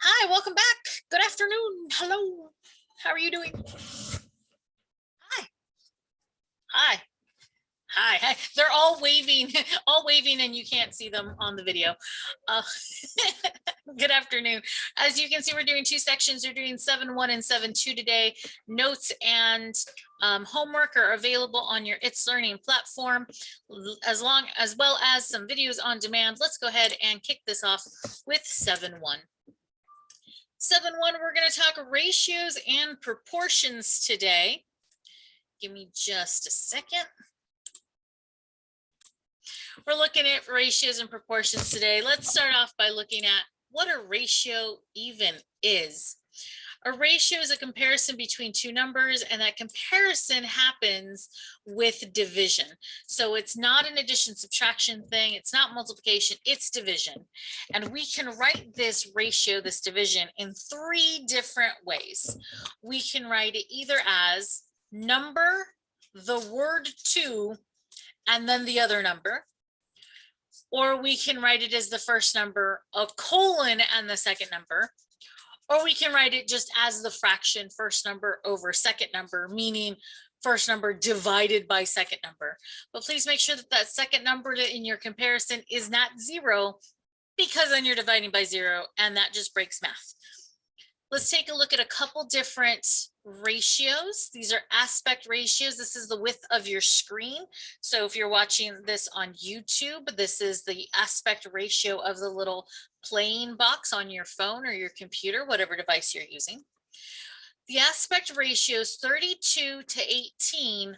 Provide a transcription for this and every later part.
Hi, welcome back. Good afternoon. Hello. How are you doing? Hi. Hi. Hi. Hi. They're all waving, and you can't see them on the video. Uh, good afternoon. As you can see, we're doing two sections. We're doing 7.1 and 7.2 today. Notes and homework are available on your It's Learning platform, as well as some videos on demand. Let's go ahead and kick this off with 7.1. 7.1, we're going to talk ratios and proportions today. Give me just a second. We're looking at ratios and proportions today. Let's start off by looking at what a ratio even is. A ratio is a comparison between two numbers, and that comparison happens with division. So it's not an addition subtraction thing, it's not multiplication, it's division. And we can write this ratio, this division, in three different ways. We can write it either as number, the word two, and then the other number. Or we can write it as the first number, a colon, and the second number. Or we can write it just as the fraction first number over second number, meaning first number divided by second number. But please make sure that that second number in your comparison is not 0, because then you're dividing by 0 and that just breaks math. Let's take a look at a couple different ratios. These are aspect ratios. This is the width of your screen. So if you're watching this on YouTube, this is the aspect ratio of the little playing box on your phone or your computer, whatever device you're using. The aspect ratios 32 to 18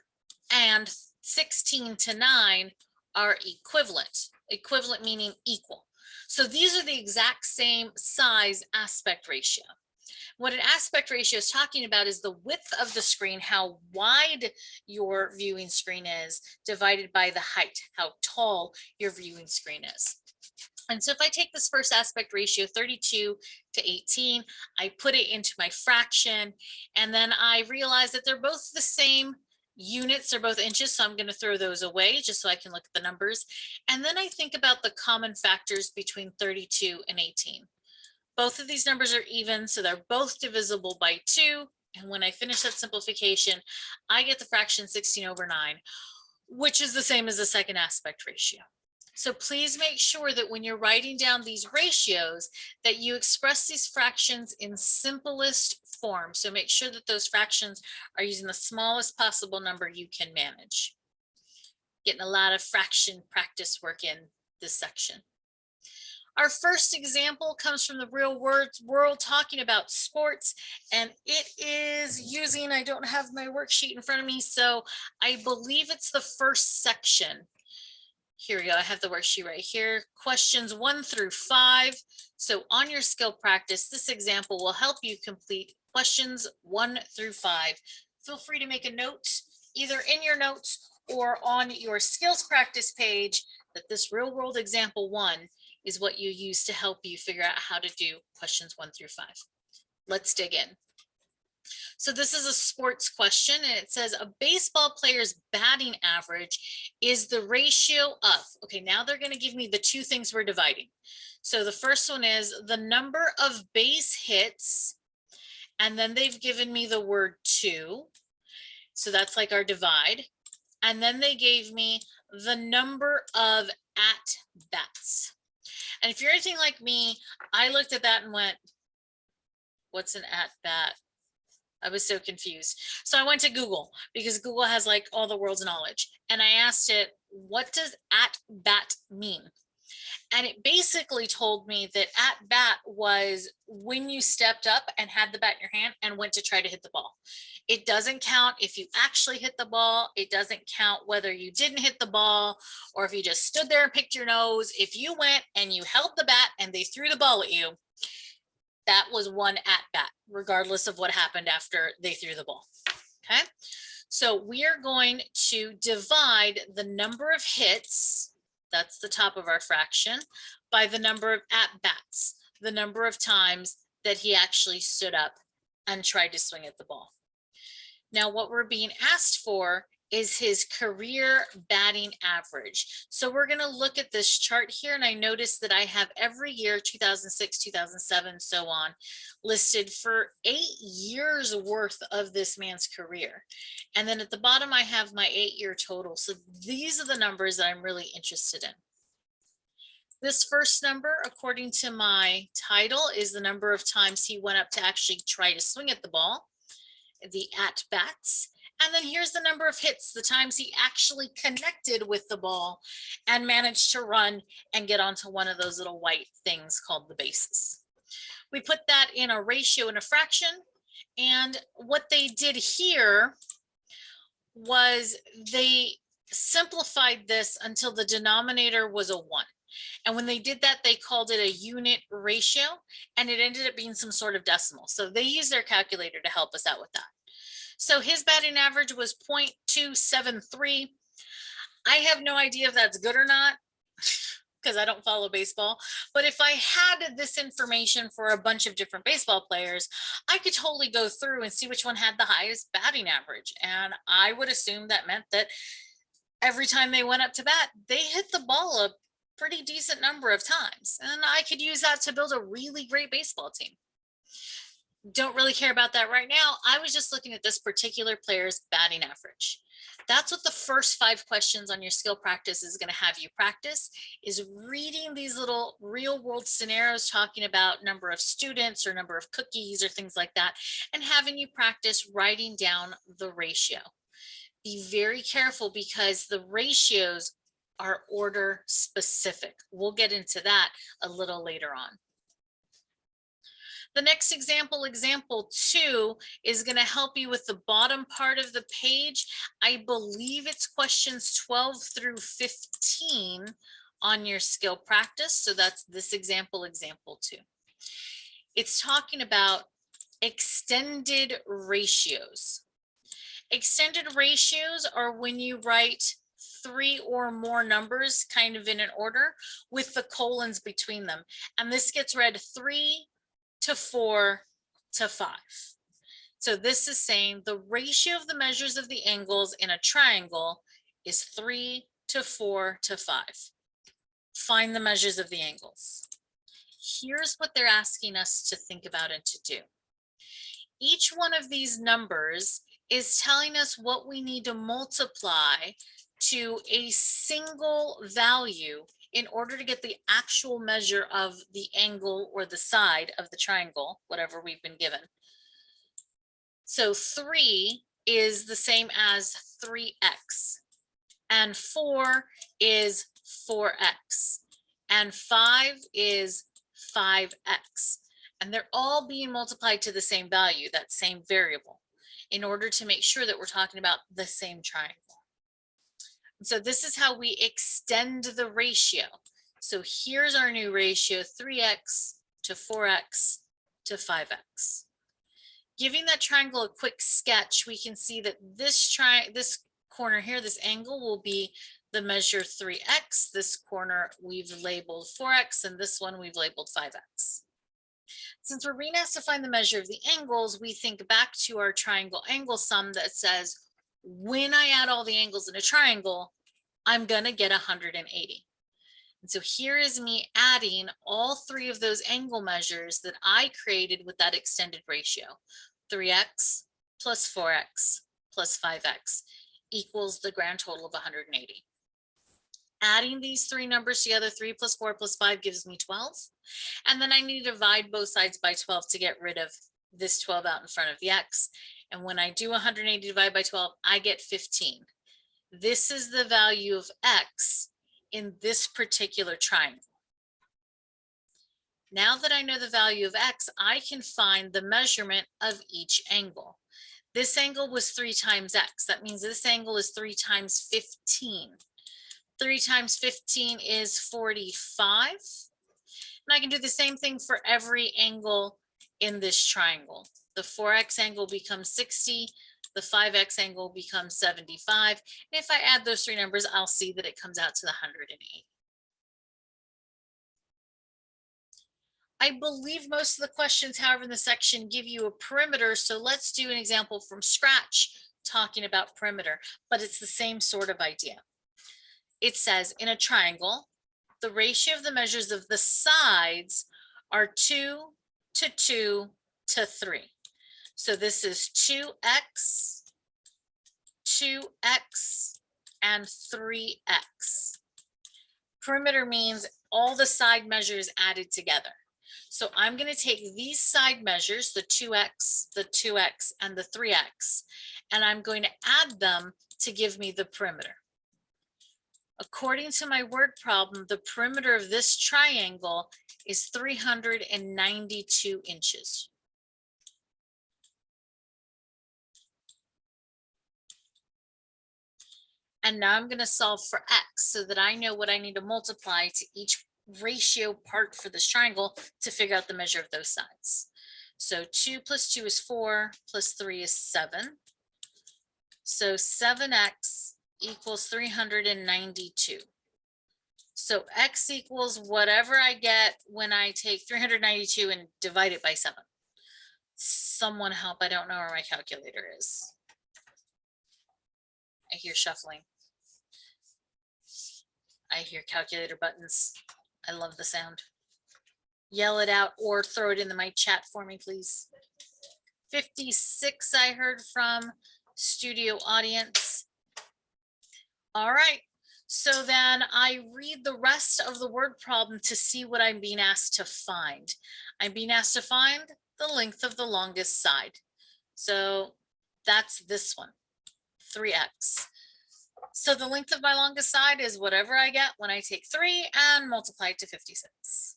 and 16 to 9 are equivalent. Equivalent meaning equal. So these are the exact same size aspect ratio. What an aspect ratio is talking about is the width of the screen, how wide your viewing screen is, divided by the height, how tall your viewing screen is. And so if I take this first aspect ratio, 32 to 18, I put it into my fraction, and then I realize that they're both the same units, they're both inches, so I'm going to throw those away just so I can look at the numbers. And then I think about the common factors between 32 and 18. Both of these numbers are even, so they're both divisible by 2. And when I finish that simplification, I get the fraction 16 over 9, which is the same as the second aspect ratio. So please make sure that when you're writing down these ratios, that you express these fractions in simplest form. So make sure that those fractions are using the smallest possible number you can manage. Getting a lot of fraction practice work in this section. Our first example comes from the real world talking about sports, and it is using, I don't have my worksheet in front of me, so I believe it's the first section. Here we go, I have the worksheet right here, questions 1 through 5. So on your skill practice, this example will help you complete questions 1 through 5. Feel free to make a note, either in your notes or on your skills practice page, that this real world example 1 is what you use to help you figure out how to do questions 1 through 5. Let's dig in. So this is a sports question, and it says a baseball player's batting average is the ratio of, okay, now they're going to give me the two things we're dividing. So the first one is the number of base hits, and then they've given me the word 2. So that's like our divide. And then they gave me the number of at-bats. And if you're anything like me, I looked at that and went, what's an at-bat? I was so confused. So I went to Google, because Google has like all the world's knowledge. And I asked it, what does at-bat mean? And it basically told me that at-bat was when you stepped up and had the bat in your hand and went to try to hit the ball. It doesn't count if you actually hit the ball. It doesn't count whether you didn't hit the ball or if you just stood there and picked your nose. If you went and you held the bat and they threw the ball at you, that was one at-bat, regardless of what happened after they threw the ball. Okay, so we are going to divide the number of hits, that's the top of our fraction, by the number of at-bats, the number of times that he actually stood up and tried to swing at the ball. Now, what we're being asked for is his career batting average. So we're going to look at this chart here, and I notice that I have every year, 2006, 2007, so on, listed for 8 years worth of this man's career. And then at the bottom, I have my 8-year total. So these are the numbers that I'm really interested in. This first number, according to my title, is the number of times he went up to actually try to swing at the ball, the at-bats. And then here's the number of hits, the times he actually connected with the ball and managed to run and get onto one of those little white things called the bases. We put that in a ratio and a fraction. And what they did here was they simplified this until the denominator was a 1. And when they did that, they called it a unit ratio, and it ended up being some sort of decimal. So they used their calculator to help us out with that. So his batting average was 0.273. I have no idea if that's good or not because I don't follow baseball. But if I had this information for a bunch of different baseball players, I could totally go through and see which one had the highest batting average. And I would assume that meant that every time they went up to bat, they hit the ball a pretty decent number of times. And I could use that to build a really great baseball team. Don't really care about that right now. I was just looking at this particular player's batting average. That's what the first 5 questions on your skill practice is going to have you practice, is reading these little real world scenarios talking about number of students or number of cookies or things like that, and having you practice writing down the ratio. Be very careful because the ratios are order specific. We'll get into that a little later on. The next example, example 2, is going to help you with the bottom part of the page. I believe it's questions 12 through 15 on your skill practice. So that's this example, example 2. It's talking about extended ratios. Extended ratios are when you write 3 or more numbers kind of in an order with the colons between them. And this gets read 3 to 4 to 5. So this is saying the ratio of the measures of the angles in a triangle is 3 to 4 to 5. Find the measures of the angles. Here's what they're asking us to think about and to do. Each one of these numbers is telling us what we need to multiply to a single value in order to get the actual measure of the angle or the side of the triangle, whatever we've been given. So 3 is the same as 3x, and 4 is 4x, and 5 is 5x. And they're all being multiplied to the same value, that same variable, in order to make sure that we're talking about the same triangle. So this is how we extend the ratio. So here's our new ratio, 3x to 4x to 5x. Giving that triangle a quick sketch, we can see that this corner here, this angle, will be the measure 3x. This corner we've labeled 4x, and this one we've labeled 5x. Since we're being asked to find the measure of the angles, we think back to our triangle angle sum that says, when I add all the angles in a triangle, I'm going to get 180. And so here is me adding all 3 of those angle measures that I created with that extended ratio. 3x plus 4x plus 5x equals the grand total of 180. Adding these 3 numbers together, 3 plus 4 plus 5 gives me 12. And then I need to divide both sides by 12 to get rid of this 12 out in front of the x. And when I do 180 divided by 12, I get 15. This is the value of x in this particular triangle. Now that I know the value of x, I can find the measurement of each angle. This angle was 3 times x. That means this angle is 3 times 15. 3 times 15 is 45. And I can do the same thing for every angle in this triangle. The 4x angle becomes 60. The 5x angle becomes 75. And if I add those 3 numbers, I'll see that it comes out to the 180. I believe most of the questions, however, in the section give you a perimeter. So let's do an example from scratch talking about perimeter, but it's the same sort of idea. It says in a triangle, the ratio of the measures of the sides are 2 to 2 to 3. So this is 2x, 2x, and 3x. Perimeter means all the side measures added together. So I'm going to take these side measures, the 2x, and the 3x, and I'm going to add them to give me the perimeter. According to my word problem, the perimeter of this triangle is 392 inches. And now I'm going to solve for x so that I know what I need to multiply to each ratio part for this triangle to figure out the measure of those sides. So 2 plus 2 is 4, plus 3 is 7. So 7x equals 392. So x equals whatever I get when I take 392 and divide it by 7. Someone help, I don't know where my calculator is. I hear shuffling. I hear calculator buttons. I love the sound. Yell it out or throw it into my chat for me, please. 56 I heard from studio audience. All right, so then I read the rest of the word problem to see what I'm being asked to find. I'm being asked to find the length of the longest side. So that's this one, 3x. So the length of my longest side is whatever I get when I take 3 and multiply it to 56.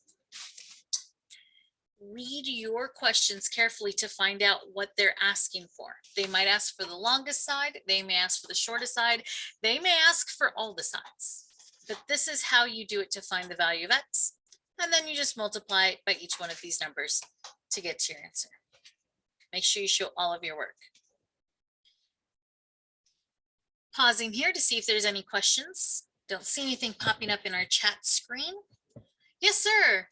Read your questions carefully to find out what they're asking for. They might ask for the longest side, they may ask for the shortest side, they may ask for all the sides. But this is how you do it to find the value of x, and then you just multiply it by each one of these numbers to get to your answer. Make sure you show all of your work. Pausing here to see if there's any questions. Don't see anything popping up in our chat screen. Yes, sir.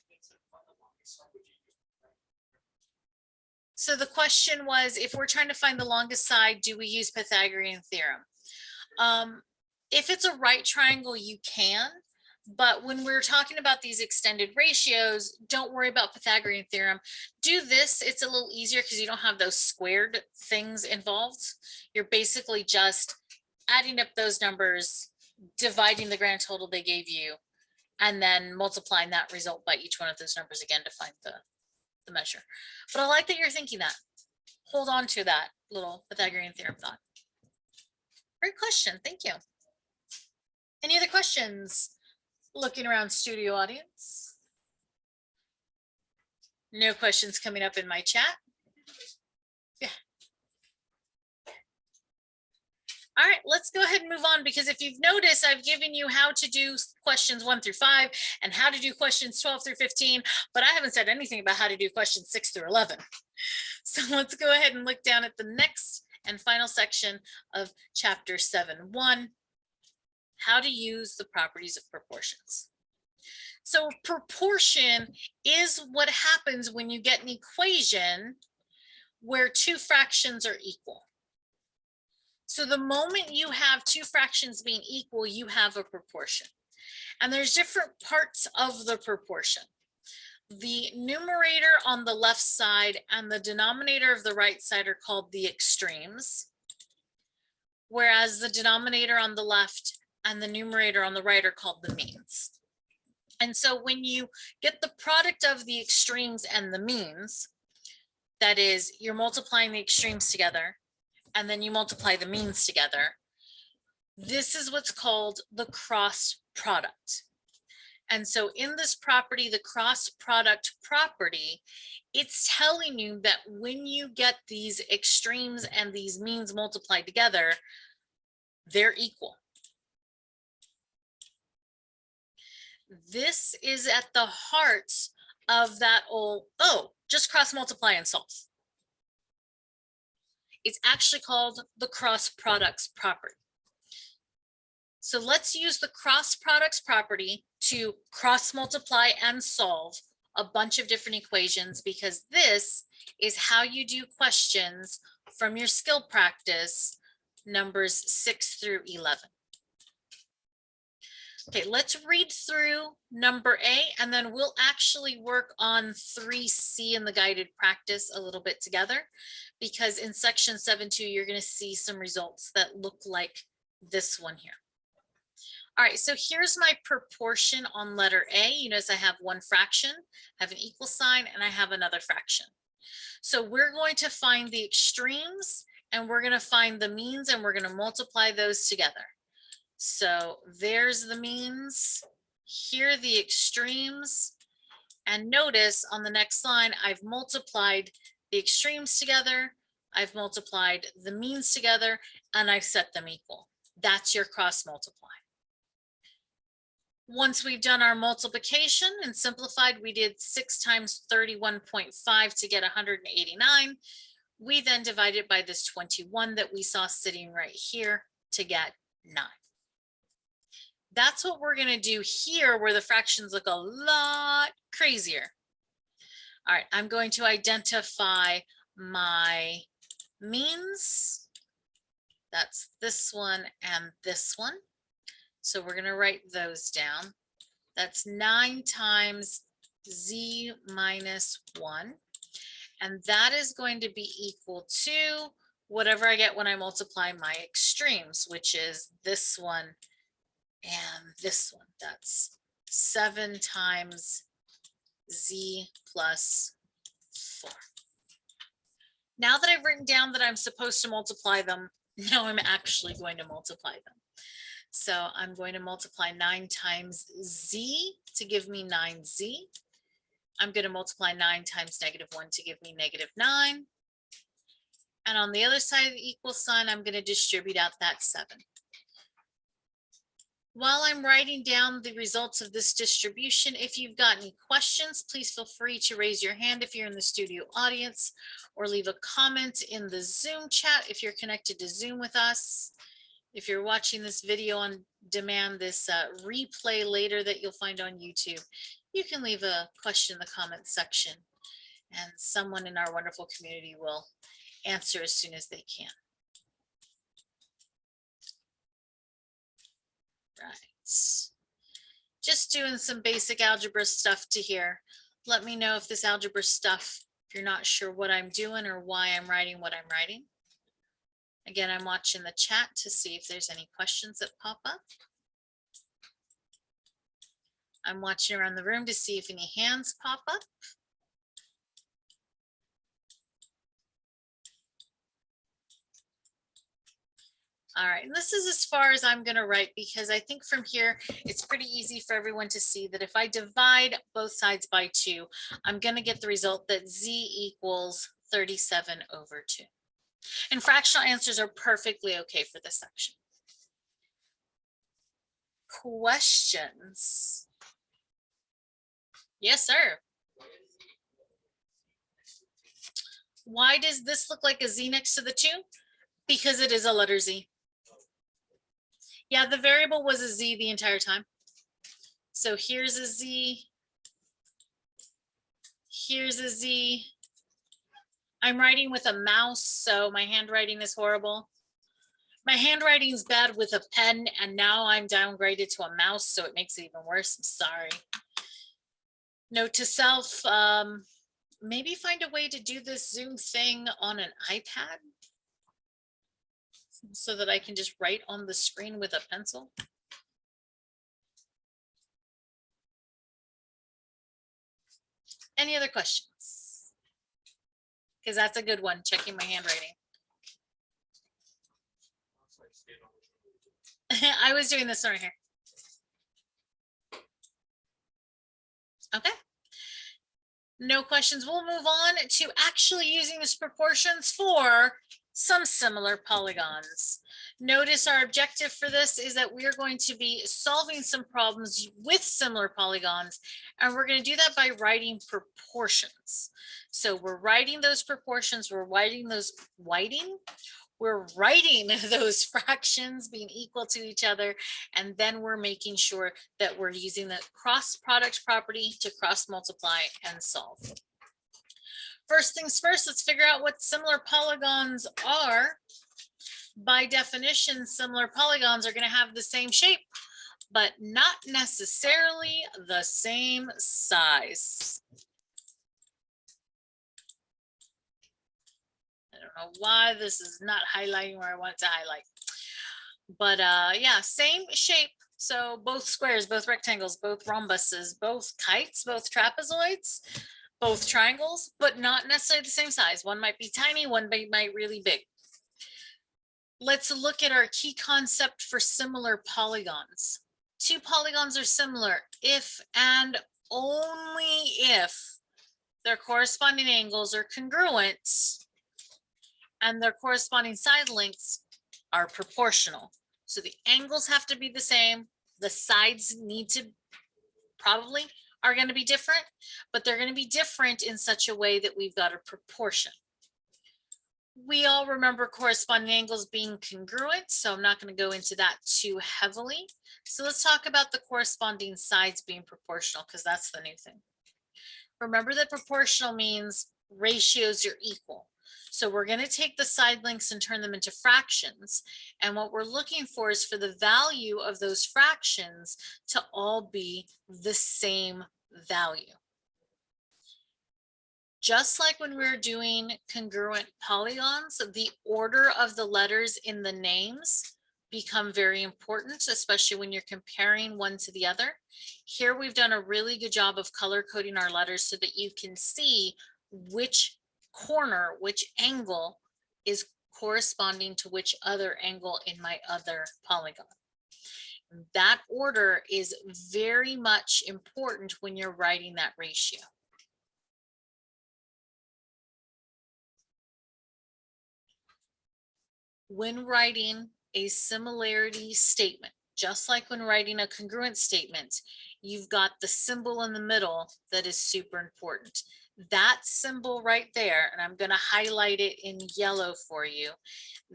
So the question was, if we're trying to find the longest side, do we use Pythagorean theorem? If it's a right triangle, you can. But when we're talking about these extended ratios, don't worry about Pythagorean theorem. Do this. It's a little easier because you don't have those squared things involved. You're basically just adding up those numbers, dividing the grand total they gave you, and then multiplying that result by each one of those numbers again to find the measure. But I like that you're thinking that. Hold on to that little Pythagorean theorem thought. Great question. Thank you. Any other questions? Looking around studio audience. No questions coming up in my chat. Yeah. All right, let's go ahead and move on, because if you've noticed, I've given you how to do questions 1 through 5 and how to do questions 12 through 15, but I haven't said anything about how to do questions 6 through 11. So let's go ahead and look down at the next and final section of chapter 7.1, how to use the properties of proportions. So proportion is what happens when you get an equation where two fractions are equal. So the moment you have two fractions being equal, you have a proportion. And there's different parts of the proportion. The numerator on the left side and the denominator of the right side are called the extremes, whereas the denominator on the left and the numerator on the right are called the means. And so when you get the product of the extremes and the means, that is, you're multiplying the extremes together, and then you multiply the means together. This is what's called the cross product. And so in this property, the cross product property, it's telling you that when you get these extremes and these means multiplied together, they're equal. This is at the heart of that old, oh, just cross multiply and solve. It's actually called the cross products property. So let's use the cross products property to cross multiply and solve a bunch of different equations, because this is how you do questions from your skill practice numbers 6 through 11. Okay, let's read through number A, and then we'll actually work on 3C in the guided practice a little bit together, because in section 7.2, you're going to see some results that look like this one here. All right, so here's my proportion on letter A. You notice I have one fraction, I have an equal sign, and I have another fraction. So we're going to find the extremes, and we're going to find the means, and we're going to multiply those together. So there's the means, here are the extremes, and notice on the next line, I've multiplied the extremes together, I've multiplied the means together, and I've set them equal. That's your cross multiply. Once we've done our multiplication and simplified, we did 6 times 31.5 to get 189. We then divided by this 21 that we saw sitting right here to get 9. That's what we're going to do here, where the fractions look a lot crazier. All right, I'm going to identify my means. That's this one and this one. So we're going to write those down. That's 9 times z minus 1. And that is going to be equal to whatever I get when I multiply my extremes, which is this one and this one. That's 7 times z plus 4. Now that I've written down that I'm supposed to multiply them, now I'm actually going to multiply them. So I'm going to multiply 9 times z to give me 9z. I'm going to multiply 9 times -1 to give me -9. And on the other side of the equal sign, I'm going to distribute out that 7. While I'm writing down the results of this distribution, if you've got any questions, please feel free to raise your hand if you're in the studio audience, or leave a comment in the Zoom chat if you're connected to Zoom with us. If you're watching this video on demand, this replay later that you'll find on YouTube, you can leave a question in the comment section, and someone in our wonderful community will answer as soon as they can. Right. Just doing some basic algebra stuff to here. Let me know if this algebra stuff, if you're not sure what I'm doing or why I'm writing what I'm writing. Again, I'm watching the chat to see if there's any questions that pop up. I'm watching around the room to see if any hands pop up. All right, and this is as far as I'm going to write, because I think from here it's pretty easy for everyone to see that if I divide both sides by 2, I'm going to get the result that z equals 37/2. And fractional answers are perfectly okay for this section. Questions? Yes, sir. Why does this look like a z next to the 2? Because it is a letter z. Yeah, the variable was a z the entire time. So here's a z. Here's a z. I'm writing with a mouse, so my handwriting is horrible. My handwriting is bad with a pen, and now I'm downgraded to a mouse, so it makes it even worse. I'm sorry. Note to self, maybe find a way to do this Zoom thing on an iPad so that I can just write on the screen with a pencil. Any other questions? Because that's a good one, checking my handwriting. I was doing this right here. Okay. No questions. We'll move on to actually using these proportions for some similar polygons. Notice our objective for this is that we are going to be solving some problems with similar polygons, and we're going to do that by writing proportions. So we're writing those proportions, we're writing those fractions being equal to each other, and then we're making sure that we're using the cross product property to cross multiply and solve. First things first, let's figure out what similar polygons are. By definition, similar polygons are going to have the same shape, but not necessarily the same size. I don't know why this is not highlighting where I want it to highlight. But yeah, same shape. So both squares, both rectangles, both rhombuses, both kites, both trapezoids, both triangles, but not necessarily the same size. One might be tiny, one might really big. Let's look at our key concept for similar polygons. Two polygons are similar if and only if their corresponding angles are congruent and their corresponding side lengths are proportional. So the angles have to be the same. The sides need to probably are going to be different, but they're going to be different in such a way that we've got a proportion. We all remember corresponding angles being congruent, so I'm not going to go into that too heavily. So let's talk about the corresponding sides being proportional, because that's the new thing. Remember that proportional means ratios are equal. So we're going to take the side lengths and turn them into fractions. And what we're looking for is for the value of those fractions to all be the same value. Just like when we're doing congruent polygons, the order of the letters in the names become very important, especially when you're comparing one to the other. Here we've done a really good job of color coding our letters so that you can see which corner, which angle is corresponding to which other angle in my other polygon. That order is very much important when you're writing that ratio. When writing a similarity statement, just like when writing a congruent statement, you've got the symbol in the middle that is super important. That symbol right there, and I'm going to highlight it in yellow for you.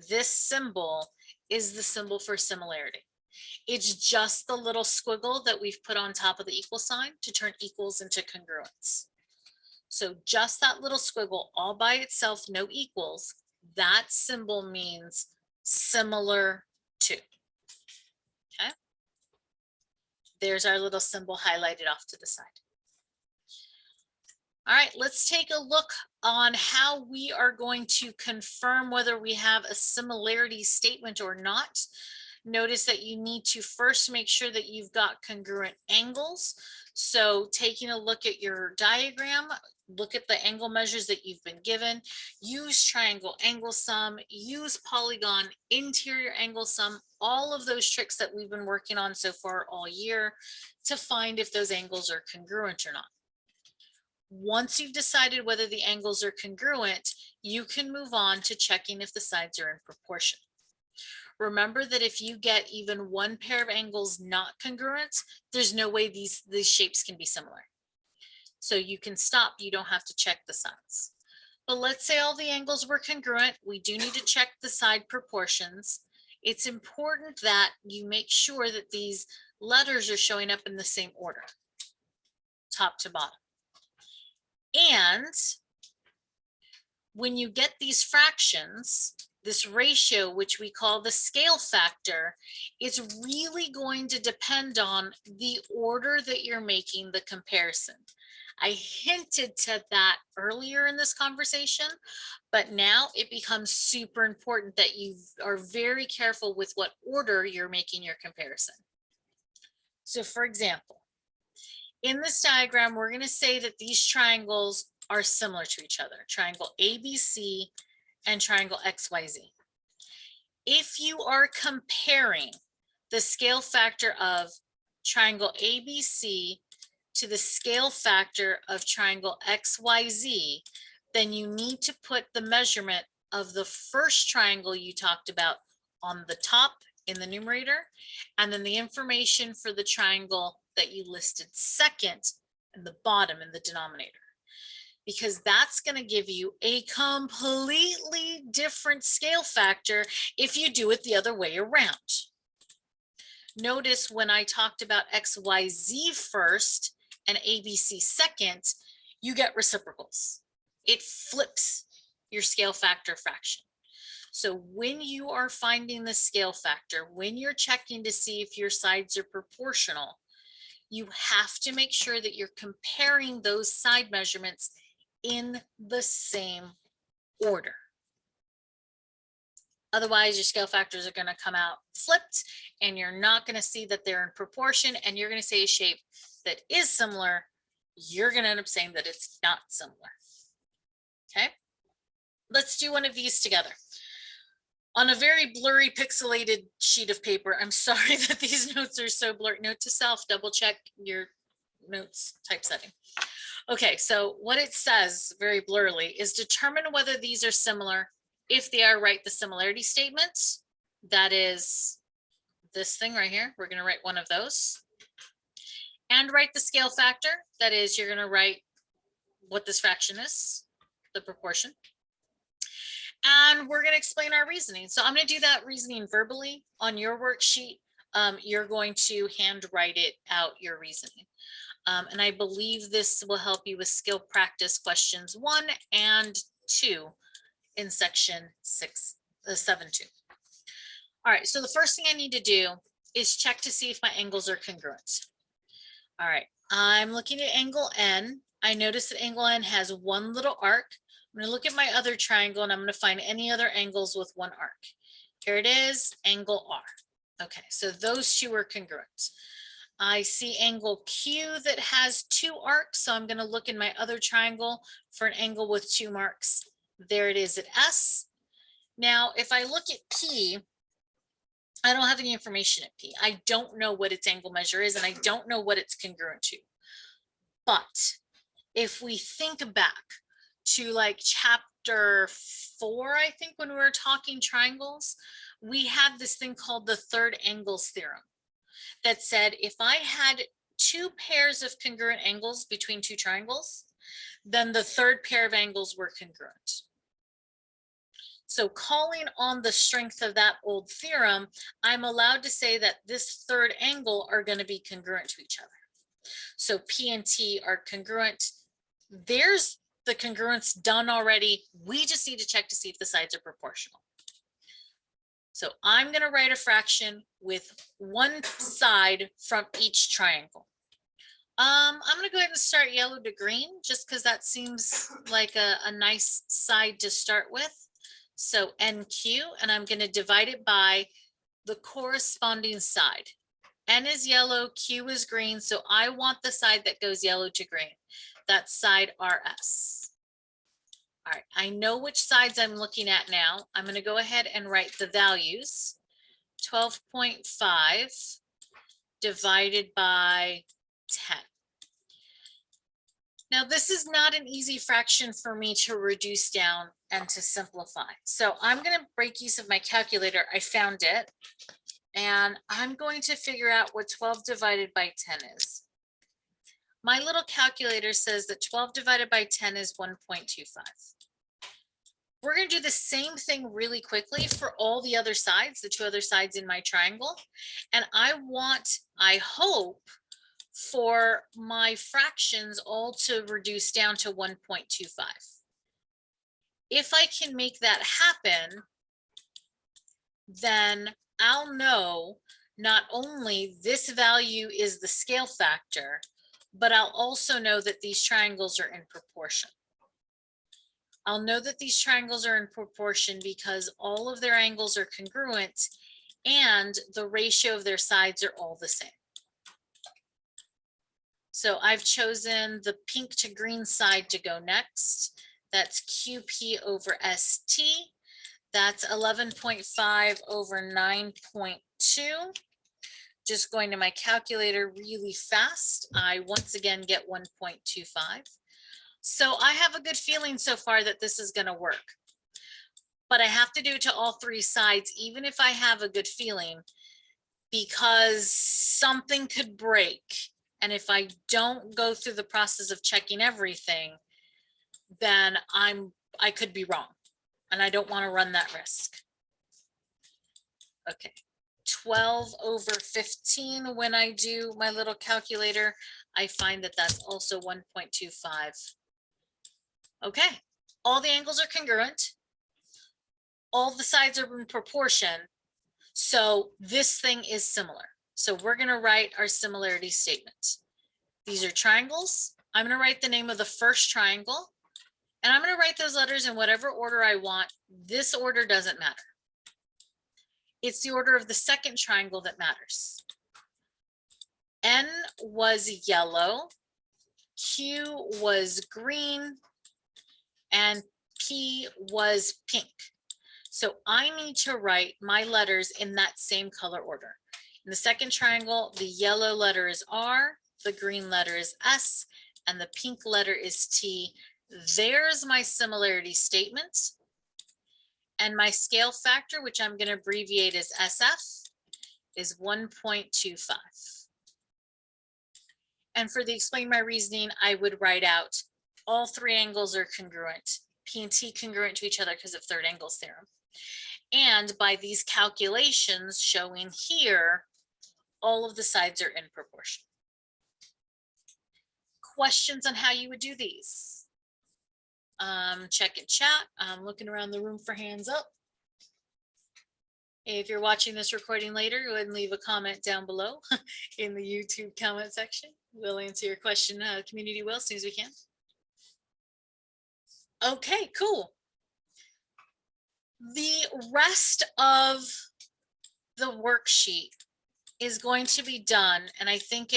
This symbol is the symbol for similarity. It's just the little squiggle that we've put on top of the equal sign to turn equals into congruence. So just that little squiggle all by itself, no equals, that symbol means similar to. Okay. There's our little symbol highlighted off to the side. All right, let's take a look on how we are going to confirm whether we have a similarity statement or not. Notice that you need to first make sure that you've got congruent angles. So taking a look at your diagram, look at the angle measures that you've been given, use triangle angle sum, use polygon interior angle sum, all of those tricks that we've been working on so far all year to find if those angles are congruent or not. Once you've decided whether the angles are congruent, you can move on to checking if the sides are in proportion. Remember that if you get even one pair of angles not congruent, there's no way these shapes can be similar. So you can stop, you don't have to check the sides. But let's say all the angles were congruent, we do need to check the side proportions. It's important that you make sure that these letters are showing up in the same order, top to bottom. And when you get these fractions, this ratio, which we call the scale factor, is really going to depend on the order that you're making the comparison. I hinted to that earlier in this conversation, but now it becomes super important that you are very careful with what order you're making your comparison. So for example, in this diagram, we're going to say that these triangles are similar to each other, triangle ABC and triangle XYZ. If you are comparing the scale factor of triangle ABC to the scale factor of triangle XYZ, then you need to put the measurement of the first triangle you talked about on the top in the numerator, and then the information for the triangle that you listed second in the bottom in the denominator, because that's going to give you a completely different scale factor if you do it the other way around. Notice when I talked about XYZ first and ABC second, you get reciprocals. It flips your scale factor fraction. So when you are finding the scale factor, when you're checking to see if your sides are proportional, you have to make sure that you're comparing those side measurements in the same order. Otherwise, your scale factors are going to come out flipped and you're not going to see that they're in proportion, and you're going to see a shape that is similar. You're going to end up saying that it's not similar. Okay, let's do one of these together. On a very blurry pixelated sheet of paper, I'm sorry that these notes are so blurry. Note to self, double check your notes typesetting. Okay, so what it says very blurrily is determine whether these are similar. If they are, write the similarity statement. That is this thing right here. We're going to write one of those. And write the scale factor. That is, you're going to write what this fraction is, the proportion. And we're going to explain our reasoning. So I'm going to do that reasoning verbally on your worksheet. You're going to handwrite it out, your reasoning. And I believe this will help you with skill practice questions 1 and 2 in section 7.2. All right, so the first thing I need to do is check to see if my angles are congruent. All right, I'm looking at angle N. I notice that angle N has one little arc. I'm going to look at my other triangle and I'm going to find any other angles with one arc. Here it is, angle R. Okay, so those two are congruent. I see angle Q that has 2 arcs, so I'm going to look in my other triangle for an angle with 2 marks. There it is at S. Now, if I look at P, I don't have any information at P. I don't know what its angle measure is, and I don't know what it's congruent to. But if we think back to like chapter 4, I think, when we were talking triangles, we had this thing called the third angles theorem that said if I had 2 pairs of congruent angles between 2 triangles, then the third pair of angles were congruent. So calling on the strength of that old theorem, I'm allowed to say that this third angle are going to be congruent to each other. So P and T are congruent. There's the congruence done already. We just need to check to see if the sides are proportional. So I'm going to write a fraction with one side from each triangle. I'm going to go ahead and start yellow to green just because that seems like a nice side to start with. So NQ, and I'm going to divide it by the corresponding side. N is yellow, Q is green, so I want the side that goes yellow to green. That's side RS. All right, I know which sides I'm looking at now. I'm going to go ahead and write the values. 12.5 divided by 10. Now, this is not an easy fraction for me to reduce down and to simplify. So I'm going to break use of my calculator. I found it. And I'm going to figure out what 12 divided by 10 is. My little calculator says that 12 divided by 10 is 1.25. We're going to do the same thing really quickly for all the other sides, the 2 other sides in my triangle. And I hope, for my fractions all to reduce down to 1.25. If I can make that happen, then I'll know not only this value is the scale factor, but I'll also know that these triangles are in proportion. I'll know that these triangles are in proportion because all of their angles are congruent and the ratio of their sides are all the same. So I've chosen the pink to green side to go next. That's QP over ST. That's 11.5 over 9.2. Just going to my calculator really fast. I once again get 1.25. So I have a good feeling so far that this is going to work. But I have to do it to all 3 sides, even if I have a good feeling, because something could break. And if I don't go through the process of checking everything, then I could be wrong. And I don't want to run that risk. Okay, 12 over 15. When I do my little calculator, I find that that's also 1.25. Okay, all the angles are congruent. all the sides are in proportion. So this thing is similar. So we're going to write our similarity statement. These are triangles. I'm going to write the name of the first triangle, and I'm going to write those letters in whatever order I want. This order doesn't matter. It's the order of the second triangle that matters. N was yellow, Q was green, and P was pink. So I need to write my letters in that same color order. In the second triangle, the yellow letter is R, the green letter is S, and the pink letter is T. There's my similarity statement. And my scale factor, which I'm going to abbreviate as SF, is 1.25. And for the explain my reasoning, I would write out all three angles are congruent, P and T congruent to each other because of third angles theorem. And by these calculations showing here, all of the sides are in proportion. Questions on how you would do these? Check in chat. I'm looking around the room for hands up. If you're watching this recording later, go ahead and leave a comment down below in the YouTube comment section. We'll answer your question, community will, as soon as we can. Okay, cool. The rest of the worksheet is going to be done, and I think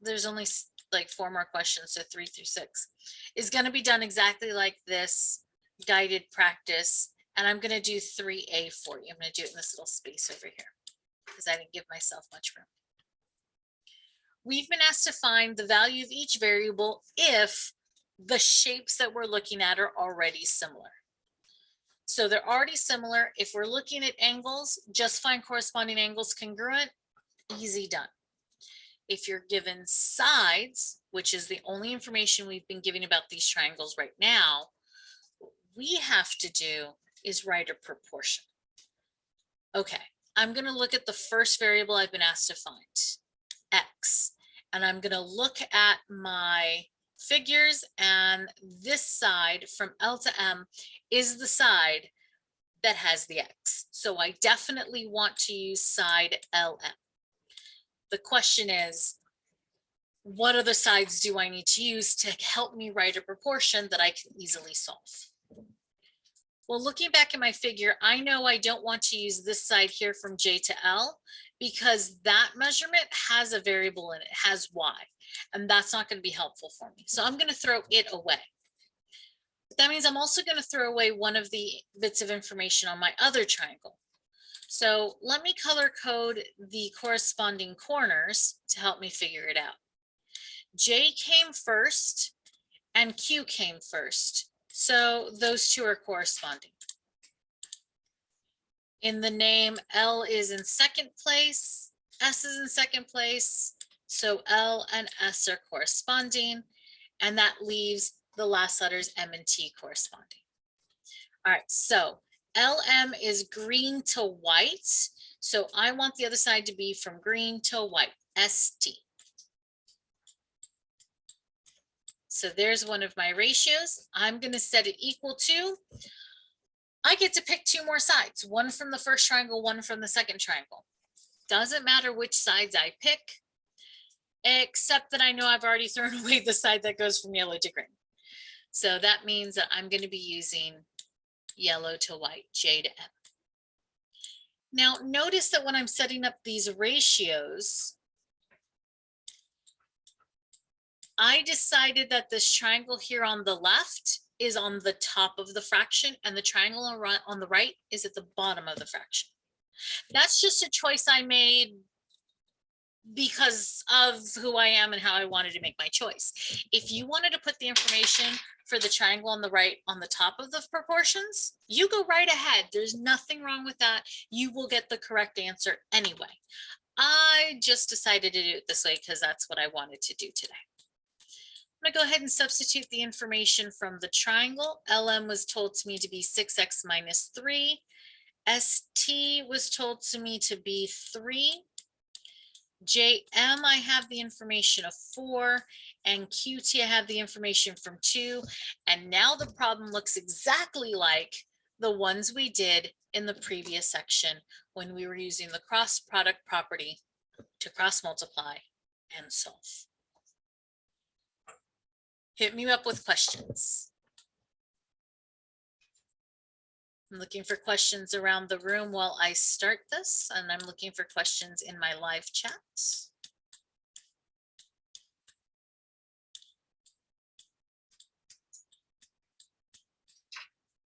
there's only like 4 more questions, so 3 through 6 is going to be done exactly like this guided practice. And I'm going to do 3A for you. I'm going to do it in this little space over here because I didn't give myself much room. We've been asked to find the value of each variable if the shapes that we're looking at are already similar. So they're already similar. If we're looking at angles, just find corresponding angles congruent, easy done. If you're given sides, which is the only information we've been giving about these triangles right now, what we have to do is write a proportion. Okay, I'm going to look at the first variable I've been asked to find, x, and I'm going to look at my figures, and this side from L to M is the side that has the x. So I definitely want to use side LM. The question is, what other sides do I need to use to help me write a proportion that I can easily solve? Well, looking back at my figure, I know I don't want to use this side here from J to L because that measurement has a variable in it, has Y, and that's not going to be helpful for me. So I'm going to throw it away. But that means I'm also going to throw away one of the bits of information on my other triangle. So let me color code the corresponding corners to help me figure it out. J came first and Q came first. So those two are corresponding. In the name, L is in second place, S is in second place. So L and S are corresponding, and that leaves the last letters M and T corresponding. All right, so LM is green to white. So I want the other side to be from green to white, ST. So there's one of my ratios. I'm going to set it equal to, I get to pick 2 more sides, one from the first triangle, one from the second triangle. Doesn't matter which sides I pick, except that I know I've already thrown away the side that goes from yellow to green. So that means that I'm going to be using yellow to white, J to M. Now notice that when I'm setting up these ratios, I decided that this triangle here on the left is on the top of the fraction and the triangle on the right is at the bottom of the fraction. That's just a choice I made because of who I am and how I wanted to make my choice. If you wanted to put the information for the triangle on the right on the top of the proportions, you go right ahead. There's nothing wrong with that. You will get the correct answer anyway. I just decided to do it this way because that's what I wanted to do today. I'm going to go ahead and substitute the information from the triangle. LM was told to me to be 6x minus 3. ST was told to me to be 3. JM, I have the information of 4. And QT, I have the information from 2. And now the problem looks exactly like the ones we did in the previous section when we were using the cross product property to cross multiply and solve. Hit me up with questions. I'm looking for questions around the room while I start this, and I'm looking for questions in my live chat.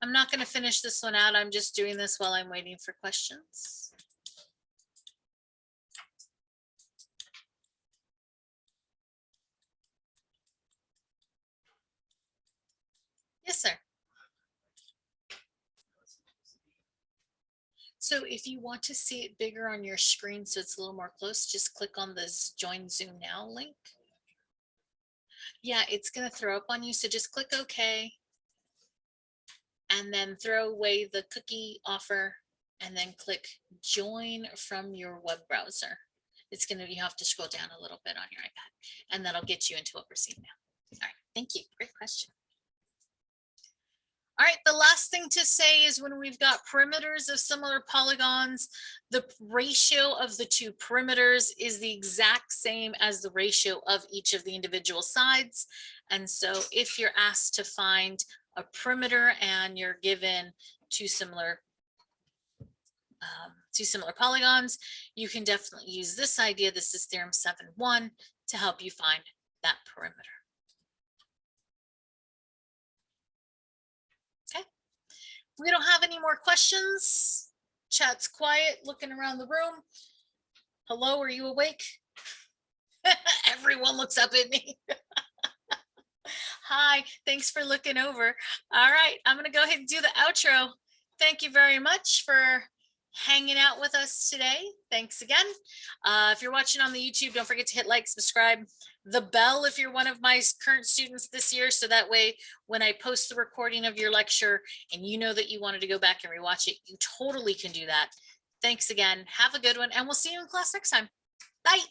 I'm not going to finish this one out. I'm just doing this while I'm waiting for questions. Yes, sir. So if you want to see it bigger on your screen so it's a little more close, just click on this Join Zoom Now link. Yeah, it's going to throw up on you. So just click OK. And then throw away the cookie offer and then click Join from your web browser. It's going to, you have to scroll down a little bit on your iPad and that'll get you into what we're seeing now. All right, thank you. Great question. All right, the last thing to say is when we've got perimeters of similar polygons, the ratio of the two perimeters is the exact same as the ratio of each of the individual sides. And so if you're asked to find a perimeter and you're given two similar polygons, you can definitely use this idea. This is theorem 7.1 to help you find that perimeter. Okay, we don't have any more questions. Chat's quiet, looking around the room. Hello, are you awake? Everyone looks up at me. Hi, thanks for looking over. All right, I'm going to go ahead and do the outro. Thank you very much for hanging out with us today. Thanks again. If you're watching on the YouTube, don't forget to hit like, subscribe, the bell if you're one of my current students this year, so that way when I post the recording of your lecture and you know that you wanted to go back and rewatch it, you totally can do that. Thanks again. Have a good one, and we'll see you in class next time. Bye.